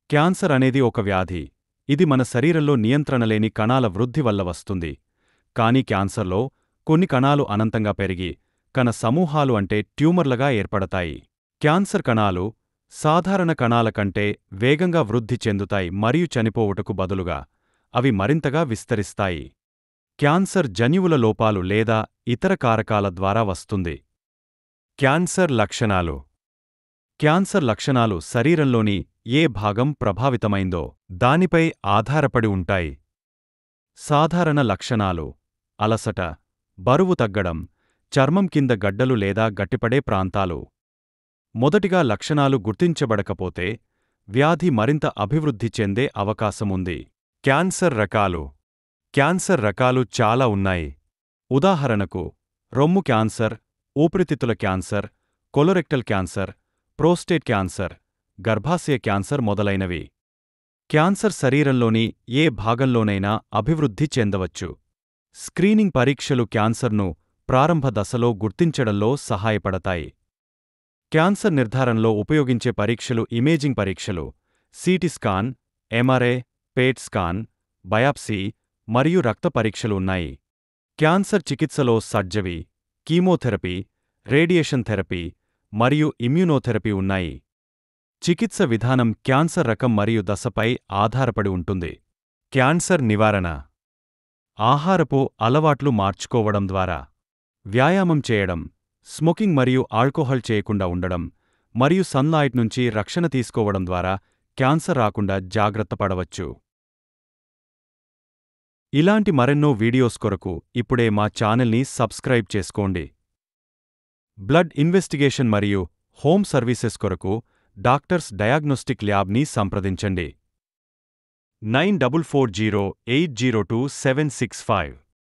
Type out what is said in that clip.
Cancer అనేది ఒక వ్యాధి. ఇది మన శరీరంలో నియంత్రణలేని కణాల వృద్ధి వల్ల వస్తుంది. కానీ క్యాన్సర్లో కొన్ని కణాలు అనంతంగా పెరిగి కణ సమూహాలు అంటే ట్యూమర్లగా ఏర్పడతాయి. క్యాన్సర్ కణాలు సాధారణ కణాల కంటే వేగంగా వృద్ధి చెందుతాయి మరియు చనిపోవుటకు బదులుగా అవి మరింతగా విస్తరిస్తాయి. క్యాన్సర్ జన్యువుల లోపాలు లేదా ఇతర కారకాల ద్వారా వస్తుంది. క్యాన్సర్ లక్షణాలు. క్యాన్సర్ లక్షణాలు శరీరంలోని ఏ భాగం ప్రభావితమైందో దానిపై ఆధారపడి ఉంటాయి. సాధారణ లక్షణాలు: అలసట, బరువు తగ్గడం, చర్మం కింద గడ్డలు లేదా గట్టిపడే ప్రాంతాలు. మొదటిగా లక్షణాలు గుర్తించబడకపోతే వ్యాధి మరింత అభివృద్ధి చెందే అవకాశముంది. క్యాన్సర్ రకాలు. క్యాన్సర్ రకాలు చాలా ఉన్నాయి. ఉదాహరణకు రొమ్ము క్యాన్సర్, ఊపిరితిత్తుల cancer, colorectal cancer, prostate cancer, గర్భాశయ క్యాన్సర్ మొదలైనవి. క్యాన్సర్ శరీరంలోని ఏ భాగంలోనైనా అభివృద్ధి చెందవచ్చు. స్క్రీనింగ్ పరీక్షలు క్యాన్సర్ను ప్రారంభ దశలో గుర్తించడంలో సహాయపడతాయి. క్యాన్సర్ నిర్ధారణలో ఉపయోగించే పరీక్షలు ఇమేజింగ్ పరీక్షలు, సిటీ స్కాన్, ఎంఆర్ఐ, పేట్ స్కాన్, బయాప్సీ మరియు రక్త పరీక్షలు ఉన్నాయి. క్యాన్సర్ చికిత్సలో సర్జరీ, కీమోథెరపీ, రేడియేషన్ థెరపీ మరియు ఇమ్యూనోథెరపీ ఉన్నాయి. చికిత్స విధానం క్యాన్సర్ రకం మరియు దశపై ఆధారపడి ఉంటుంది. క్యాన్సర్ నివారణ. ఆహారపు అలవాట్లు మార్చుకోవడం ద్వారా, వ్యాయామం చేయడం, స్మోకింగ్ మరియు ఆల్కహాల్ చేయకుండా ఉండడం మరియు సన్లైట్ నుంచి రక్షణ తీసుకోవడం ద్వారా క్యాన్సర్ రాకుండా జాగ్రత్త పడవచ్చు. ఇలాంటి మరెన్నో వీడియోస్ కొరకు ఇప్పుడే మా ఛానల్ని సబ్స్క్రైబ్ చేసుకోండి. బ్లడ్ ఇన్వెస్టిగేషన్ మరియు హోమ్ సర్వీసెస్ కొరకు డాక్టర్స్ డయాగ్నోస్టిక్ ల్యాబ్ని సంప్రదించండి. 9440802765